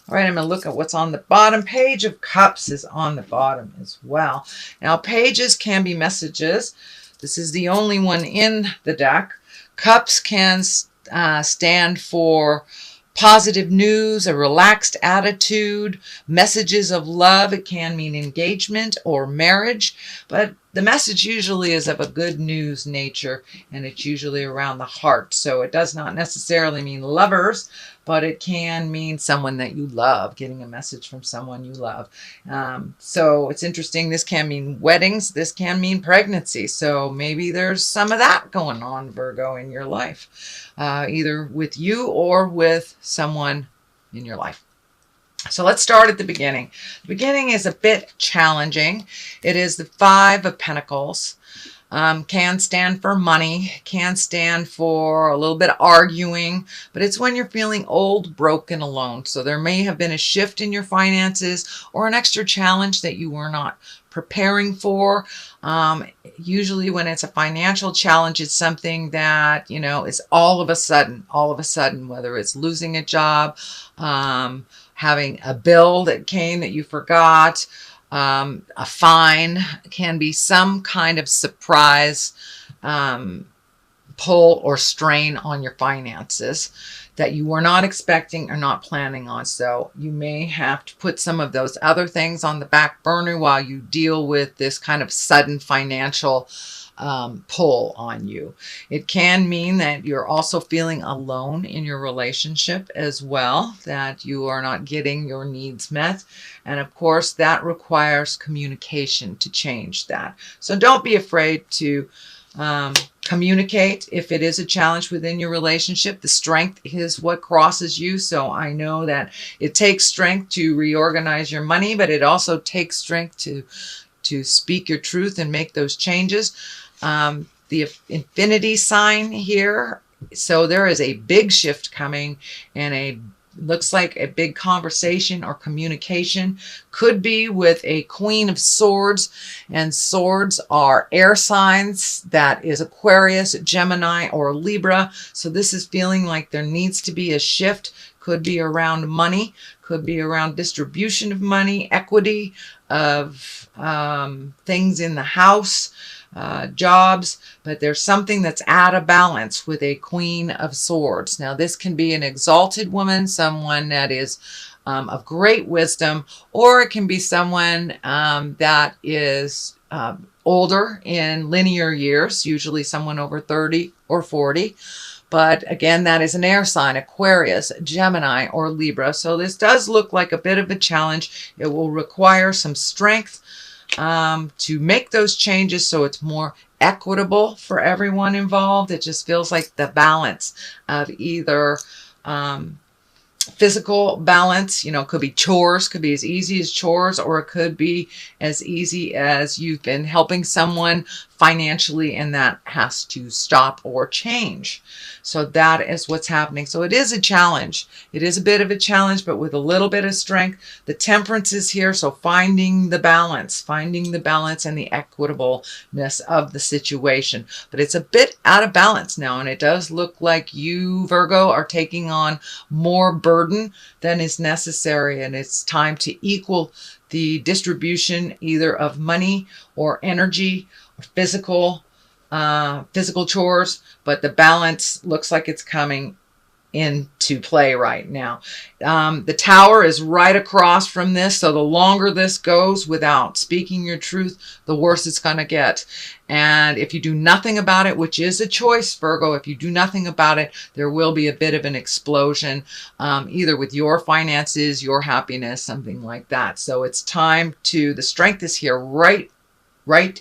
All right, I'm going to look at what's on the bottom. Page of Cups is on the bottom as well. Now, pages can be messages. This is the only one in the deck. Cups can stand for positive news, a relaxed attitude, messages of love. It can mean engagement or marriage, but the message usually is of a good news nature, and it's usually around the heart. So it does not necessarily mean lovers, but it can mean someone that you love, getting a message from someone you love. So it's interesting. This can mean weddings. This can mean pregnancy. So maybe there's some of that going on, Virgo, in your life, either with you or with someone in your life. So let's start at the beginning. The beginning is a bit challenging. It is the Five of Pentacles. Can stand for money, can stand for a little bit of arguing, but it's when you're feeling old, broken, alone. So there may have been a shift in your finances or an extra challenge that you were not preparing for. Usually when it's a financial challenge, it's something that, you know, is all of a sudden, whether it's losing a job, having a bill that came that you forgot, a fine, can be some kind of surprise pull or strain on your finances that you were not expecting or not planning on. So you may have to put some of those other things on the back burner while you deal with this kind of sudden financial pull on you. It can mean that you're also feeling alone in your relationship as well, that you are not getting your needs met. And of course, that requires communication to change that. So don't be afraid to communicate if it is a challenge within your relationship. The strength is what crosses you. So I know that it takes strength to reorganize your money, but it also takes strength to speak your truth and make those changes. The infinity sign here. So there is a big shift coming, and looks like a big conversation or communication. Could be with a Queen of Swords, and swords are air signs. That is Aquarius, Gemini, or Libra. So this is feeling like there needs to be a shift. Could be around money, could be around distribution of money, equity of things in the house, jobs, but there's something that's out of balance with a Queen of Swords. Now, this can be an exalted woman, someone that is of great wisdom, or it can be someone that is older in linear years, usually someone over 30 or 40. But again, that is an air sign, Aquarius, Gemini, or Libra. So this does look like a bit of a challenge. It will require some strength to make those changes so it's more equitable for everyone involved. It just feels like the balance of either physical balance, you know, could be chores, could be as easy as chores, or it could be as easy as you've been helping someone financially and that has to stop or change. So that is what's happening. So it is a challenge. It is a bit of a challenge, but with a little bit of strength. The temperance is here. So finding the balance and the equitableness of the situation. But it's a bit out of balance now. And it does look like you, Virgo, are taking on more burden than is necessary. And it's time to equal the distribution either of money or energy or physical chores, but the balance looks like it's coming into play right now. The Tower is right across from this, so the longer this goes without speaking your truth, the worse it's going to get. And if you do nothing about it, which is a choice, Virgo, if you do nothing about it, there will be a bit of an explosion, either with your finances, your happiness, something like that. So it's time the strength is here right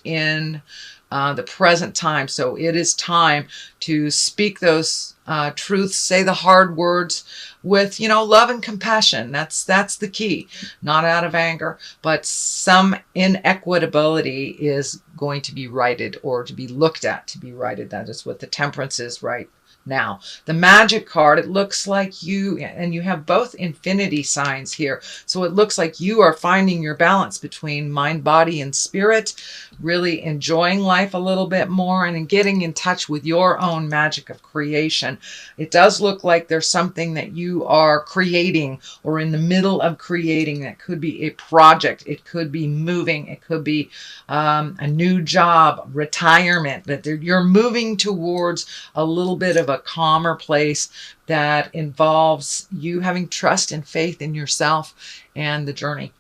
in the present time. So it is time to speak those truths, say the hard words with, love and compassion. That's the key, not out of anger, but some inequitability is going to be righted or to be looked at to be righted. That is what the temperance is right now. The Magic card, it looks like you, and you have both infinity signs here. So it looks like you are finding your balance between mind, body, and spirit, really enjoying life a little bit more and getting in touch with your own magic of creation. It does look like there's something that you are creating or in the middle of creating. That could be a project. It could be moving. It could be a new job, retirement, that you're moving towards a little bit of a calmer place that involves you having trust and faith in yourself and the journey.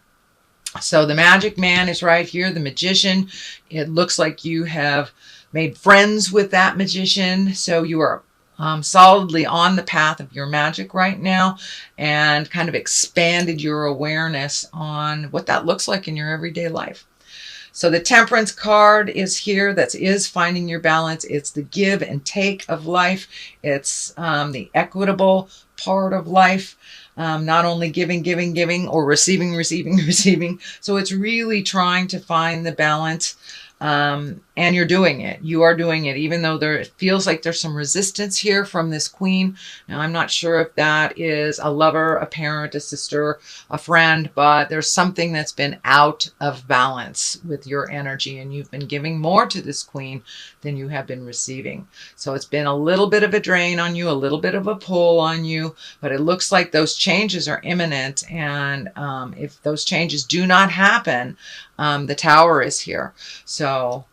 So the Magic Man is right here, the Magician. It looks like you have made friends with that Magician. So you are solidly on the path of your magic right now, and kind of expanded your awareness on what that looks like in your everyday life. So the Temperance card is here. That is finding your balance. It's the give and take of life. It's the equitable part of life. Not only giving, or receiving. So it's really trying to find the balance. And you're doing it. You are doing it, even though it feels like there's some resistance here from this Queen. Now, I'm not sure if that is a lover, a parent, a sister, a friend, but there's something that's been out of balance with your energy, and you've been giving more to this Queen than you have been receiving. So it's been a little bit of a drain on you, a little bit of a pull on you, but it looks like those changes are imminent. And if those changes do not happen, the Tower is here. So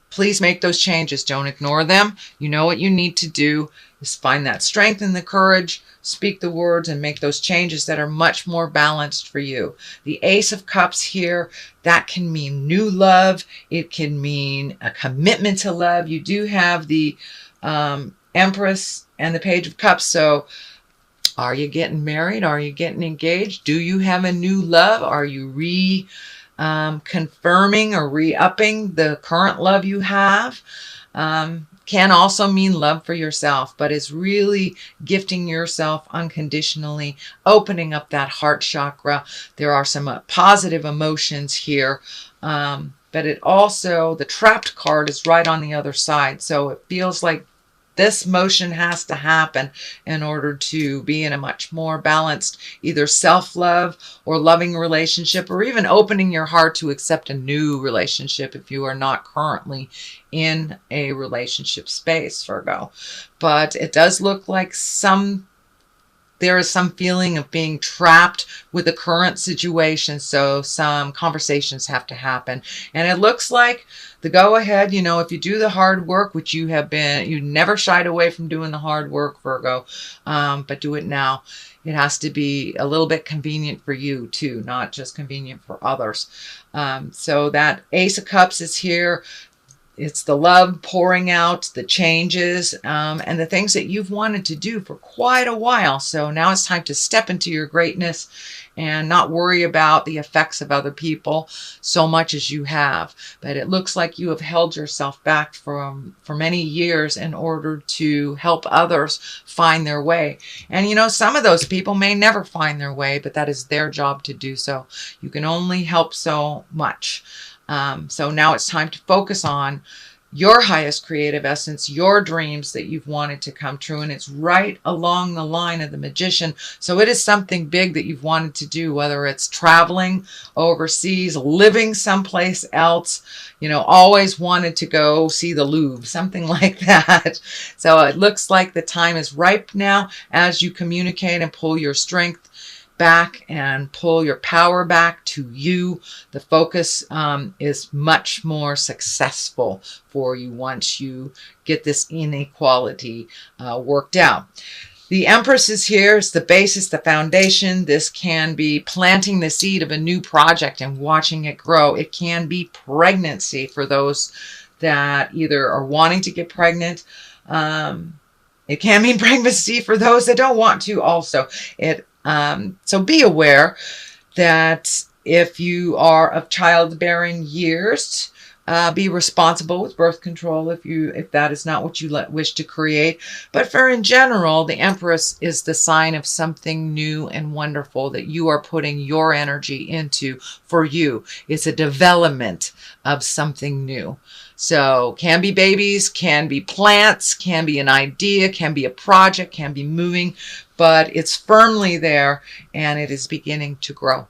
please make those changes. Don't ignore them. You know what you need to do is find that strength and the courage, speak the words, and make those changes that are much more balanced for you. The Ace of Cups here, that can mean new love. It can mean a commitment to love. You do have the Empress and the Page of Cups. So are you getting married? Are you getting engaged? Do you have a new love? Are you confirming or re-upping the current love you have? Can also mean love for yourself, but is really gifting yourself unconditionally, opening up that heart chakra. There are some positive emotions here, but it also, the Trapped card is right on the other side. So it feels like this motion has to happen in order to be in a much more balanced, either self-love or loving relationship, or even opening your heart to accept a new relationship if you are not currently in a relationship space, Virgo. But it does look like there is some feeling of being trapped with the current situation. So some conversations have to happen. And it looks like the go-ahead, if you do the hard work, which you never shied away from doing the hard work, Virgo, but do it now. It has to be a little bit convenient for you too, not just convenient for others. So that Ace of Cups is here. It's the love pouring out, the changes, and the things that you've wanted to do for quite a while. So now it's time to step into your greatness and not worry about the effects of other people so much as you have. But it looks like you have held yourself back for many years in order to help others find their way. And some of those people may never find their way, but that is their job to do so. You can only help so much. So now it's time to focus on your highest creative essence, your dreams that you've wanted to come true. And it's right along the line of the Magician. So it is something big that you've wanted to do, whether it's traveling overseas, living someplace else, always wanted to go see the Louvre, something like that. So it looks like the time is ripe now as you communicate and pull your strength back and pull your power back to you. The focus is much more successful for you once you get this inequality worked out. The Empress is here. It's the basis, the foundation. This can be planting the seed of a new project and watching it grow. It can be pregnancy for those that either are wanting to get pregnant. It can mean pregnancy for those that don't want to also. So be aware that if you are of childbearing years, Be responsible with birth control if that is not what you wish to create. But for in general, the Empress is the sign of something new and wonderful that you are putting your energy into for you. It's a development of something new. So can be babies, can be plants, can be an idea, can be a project, can be moving, but it's firmly there and it is beginning to grow.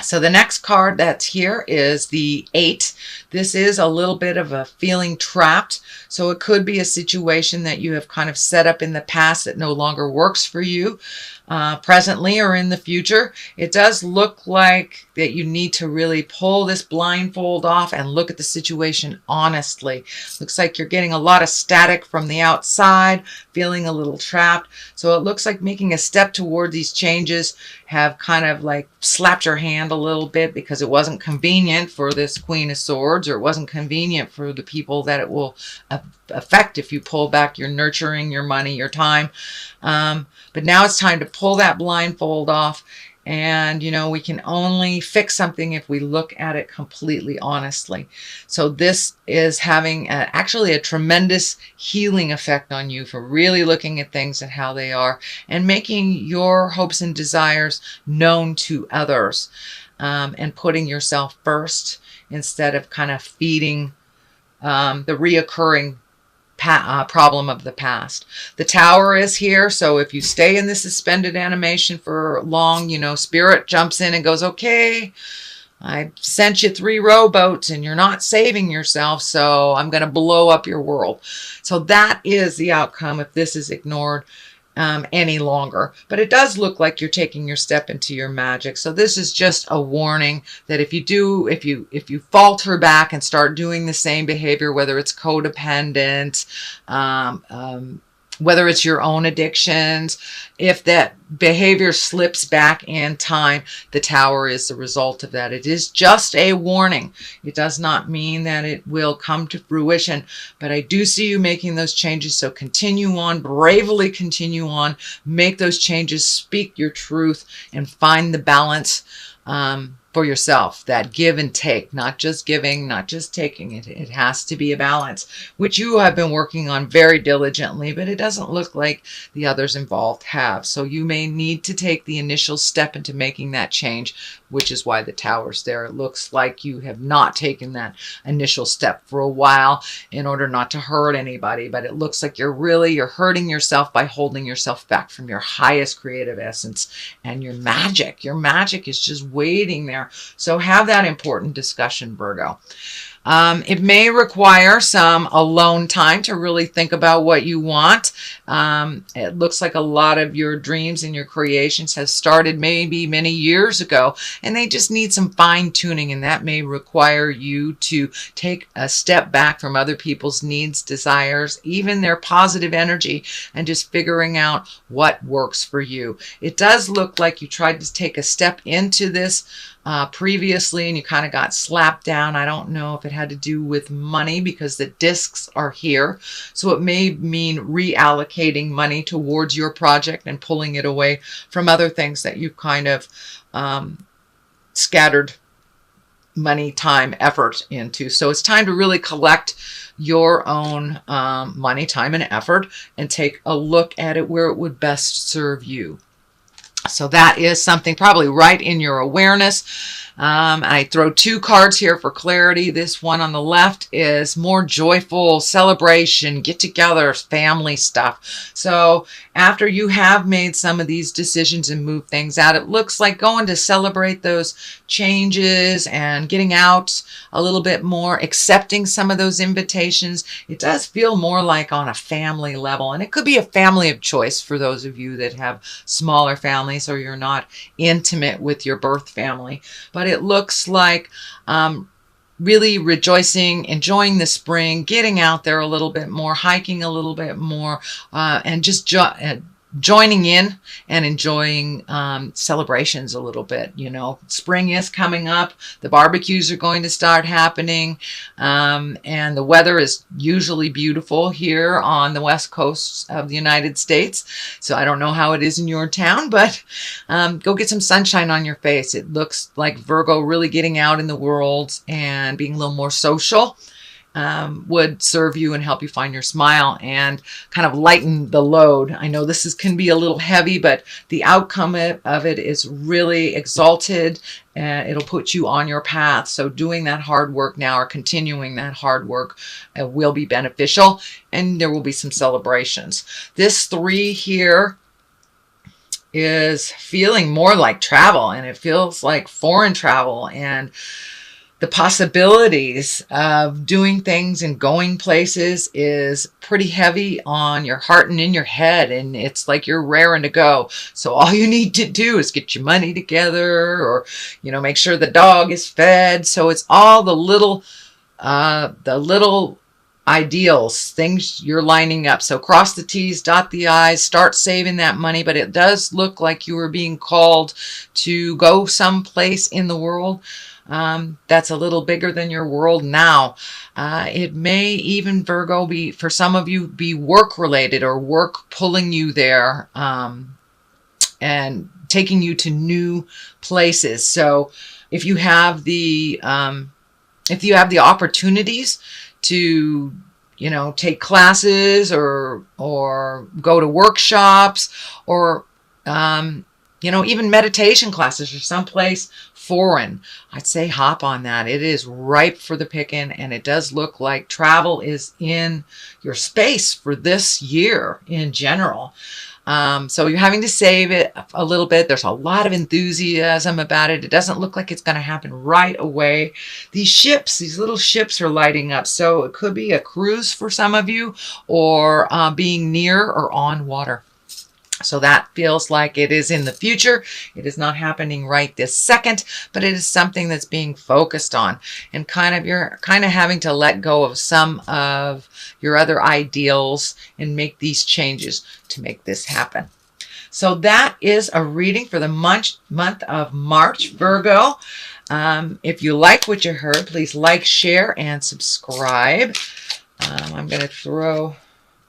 So the next card that's here is the 8. This is a little bit of a feeling trapped. So it could be a situation that you have kind of set up in the past that no longer works for you presently or in the future. It does look like that you need to really pull this blindfold off and look at the situation honestly. Looks like you're getting a lot of static from the outside, feeling a little trapped. So it looks like making a step toward these changes have kind of like slapped your hand a little bit because it wasn't convenient for this Queen of Swords, or it wasn't convenient for the people that it will affect if you pull back your nurturing, your money, your time. But now it's time to pull that blindfold off. And, you know, we can only fix something if we look at it completely honestly. So this is having actually a tremendous healing effect on you for really looking at things and how they are and making your hopes and desires known to others, and putting yourself first instead of kind of feeding the reoccurring problem of the past. The Tower is here, so if you stay in the suspended animation for long, you know, Spirit jumps in and goes, okay, I sent you 3 rowboats and you're not saving yourself, so I'm going to blow up your world. So that is the outcome if this is ignored any longer. But it does look like you're taking your step into your magic. So this is just a warning that if you falter back and start doing the same behavior, whether it's codependent, whether it's your own addictions, if that behavior slips back in time, the Tower is the result of that. It is just a warning. It does not mean that it will come to fruition, but I do see you making those changes. So continue on, bravely continue on, make those changes, speak your truth, and find the balance for yourself, that give and take, not just giving, not just taking. It has to be a balance, which you have been working on very diligently, but it doesn't look like the others involved have. So you may need to take the initial step into making that change, which is why the Tower's there. It looks like you have not taken that initial step for a while in order not to hurt anybody, but it looks like you're hurting yourself by holding yourself back from your highest creative essence and your magic. Your magic is just waiting there. So have that important discussion, Virgo. It may require some alone time to really think about what you want. It looks like a lot of your dreams and your creations have started maybe many years ago, and they just need some fine tuning, and that may require you to take a step back from other people's needs, desires, even their positive energy, and just figuring out what works for you. It does look like you tried to take a step into this previously and you kind of got slapped down. I don't know if it had to do with money because the discs are here. So it may mean reallocating money towards your project and pulling it away from other things that you've kind of scattered money, time, effort into. So it's time to really collect your own money, time, and effort and take a look at it where it would best serve you. So that is something probably right in your awareness. I throw 2 cards here for clarity. This one on the left is more joyful celebration, get together, family stuff. So after you have made some of these decisions and moved things out, it looks like going to celebrate those changes and getting out a little bit more, accepting some of those invitations. It does feel more like on a family level, and it could be a family of choice for those of you that have smaller families or you're not intimate with your birth family. But it looks like really rejoicing, enjoying the spring, getting out there a little bit more, hiking a little bit more, and just joining in and enjoying celebrations a little bit. You know, spring is coming up. The barbecues are going to start happening. And the weather is usually beautiful here on the west coast of the United States. So I don't know how it is in your town, but go get some sunshine on your face. It looks like Virgo really getting out in the world and being a little more social would serve you and help you find your smile and kind of lighten the load. I know this can be a little heavy, but the outcome of it is really exalted, and it'll put you on your path. So doing that hard work now, or continuing that hard work, will be beneficial, and there will be some celebrations. This 3 here is feeling more like travel, and it feels like foreign travel, and the possibilities of doing things and going places is pretty heavy on your heart and in your head. And it's like you're raring to go. So all you need to do is get your money together, or, you know, make sure the dog is fed. So it's all the little ideals, things you're lining up. So cross the T's, dot the I's, start saving that money. But it does look like you are being called to go someplace in the world that's a little bigger than your world now. It may even, Virgo, be, for some of you, be work related, or work pulling you there and taking you to new places. So if you have the opportunities to, you know, take classes or go to workshops, or you know, even meditation classes, or someplace foreign, I'd say hop on that. It is ripe for the picking, and it does look like travel is in your space for this year in general. So you're having to save it a little bit. There's a lot of enthusiasm about it. It doesn't look like it's going to happen right away. These ships, these little ships are lighting up. So it could be a cruise for some of you, or being near or on water. So that feels like it is in the future. It is not happening right this second, but it is something that's being focused on, and you're kind of having to let go of some of your other ideals and make these changes to make this happen. So that is a reading for the month of March, Virgo. If you like what you heard, please like, share, and subscribe. I'm going to throw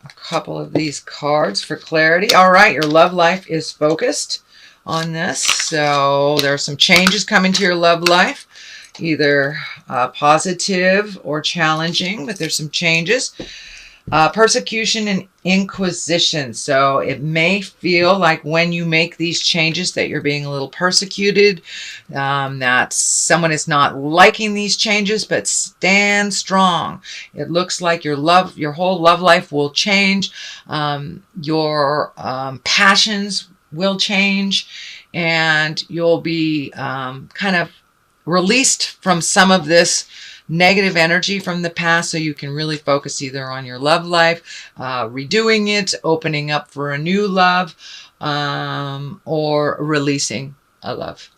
a couple of these cards for clarity. All right, your love life is focused on this. So there are some changes coming to your love life, either positive or challenging, but there's some changes. Persecution and inquisition. So it may feel like when you make these changes that you're being a little persecuted, that someone is not liking these changes, but stand strong. It looks like your whole love life will change. Your passions will change, and you'll be kind of released from some of this negative energy from the past, so you can really focus either on your love life, redoing it, opening up for a new love, or releasing a love.